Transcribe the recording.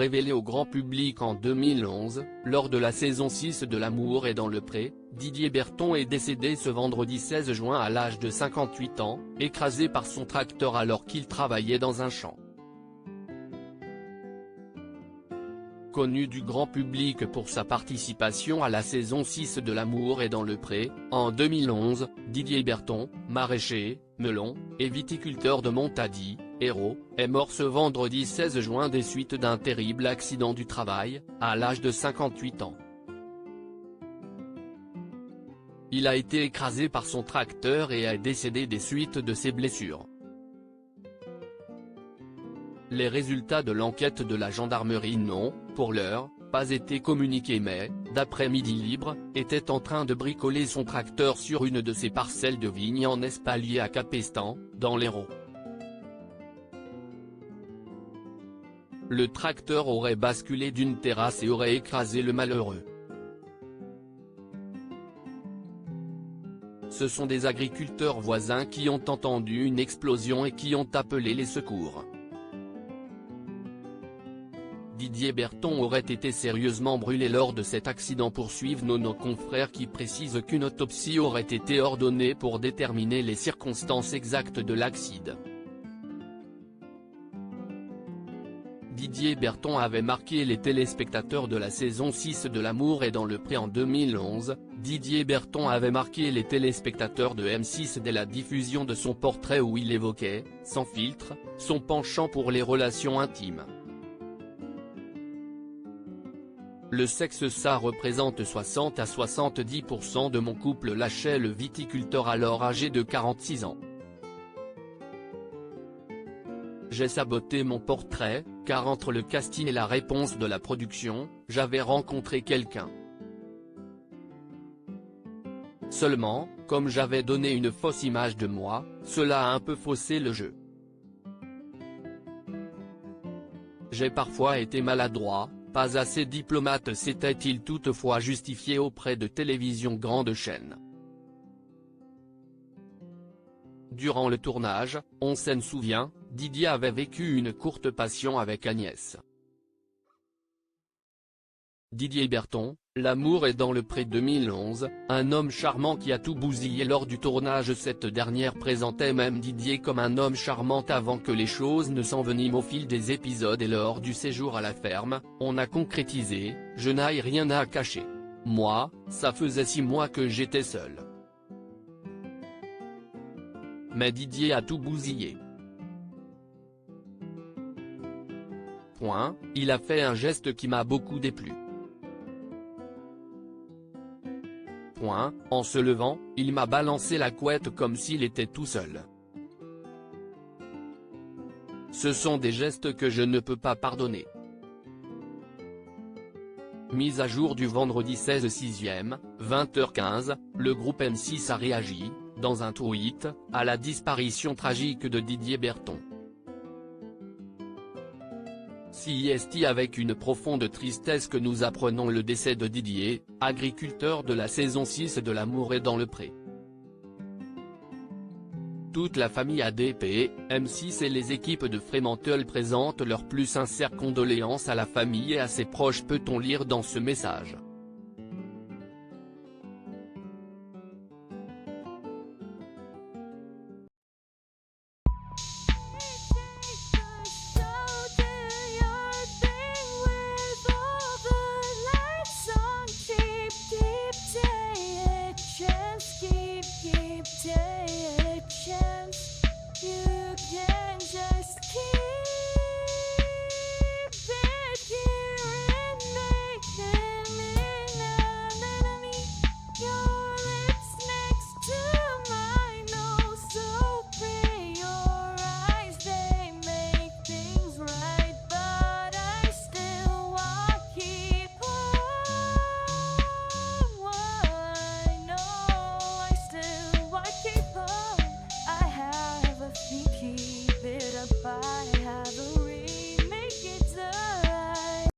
Révélé au grand public en 2011, lors de la saison 6 de L'amour est dans le pré, Didier Berton est décédé ce vendredi 16 juin à l'âge de 58 ans, écrasé par son tracteur alors qu'il travaillait dans un champ. Connu du grand public pour sa participation à la saison 6 de L'amour est dans le pré, en 2011, Didier Berton, maraîcher, melon, et viticulteur de Montady, Hérault, est mort ce vendredi 16 juin des suites d'un terrible accident du travail, à l'âge de 58 ans. Il a été écrasé par son tracteur et est décédé des suites de ses blessures. Les résultats de l'enquête de la gendarmerie n'ont, pour l'heure, pas été communiqués mais, d'après Midi Libre, était en train de bricoler son tracteur sur une de ses parcelles de vignes en espalier à Capestan, dans l'Hérault. Le tracteur aurait basculé d'une terrasse et aurait écrasé le malheureux. Ce sont des agriculteurs voisins qui ont entendu une explosion et qui ont appelé les secours. Didier Berton aurait été sérieusement brûlé lors de cet accident, poursuivent nos confrères qui précisent qu'une autopsie aurait été ordonnée pour déterminer les circonstances exactes de l'accident. Didier Berton avait marqué les téléspectateurs de la saison 6 de L'amour est dans le pré en 2011, Didier Berton avait marqué les téléspectateurs de M6 dès la diffusion de son portrait où il évoquait, sans filtre, son penchant pour les relations intimes. Le sexe ça représente 60 à 70% de mon couple, lâchait le viticulteur alors âgé de 46 ans. J'ai saboté mon portrait, car entre le casting et la réponse de la production, j'avais rencontré quelqu'un. Seulement, comme j'avais donné une fausse image de moi, cela a un peu faussé le jeu. J'ai parfois été maladroit, pas assez diplomate, s'était-il toutefois justifié auprès de télévision grande chaîne. Durant le tournage, on s'en souvient, Didier avait vécu une courte passion avec Agnès. Didier Berton, L'amour est dans le pré 2011, un homme charmant qui a tout bousillé lors du tournage. Cette dernière présentait même Didier comme un homme charmant avant que les choses ne s'enveniment au fil des épisodes et lors du séjour à la ferme, on a concrétisé, je n'ai rien à cacher. Moi, ça faisait 6 mois que j'étais seul. Mais Didier a tout bousillé. Il a fait un geste qui m'a beaucoup déplu. En se levant, il m'a balancé la couette comme s'il était tout seul. Ce sont des gestes que je ne peux pas pardonner. Mise à jour du vendredi 16 6e, 20h15, le groupe M6 a réagi, dans un tweet, à la disparition tragique de Didier Berton. C'est avec une profonde tristesse que nous apprenons le décès de Didier, agriculteur de la saison 6 de L'amour est dans le pré. Toute la famille ADP, M6 et les équipes de Fremantle présentent leurs plus sincères condoléances à la famille et à ses proches, peut-on lire dans ce message.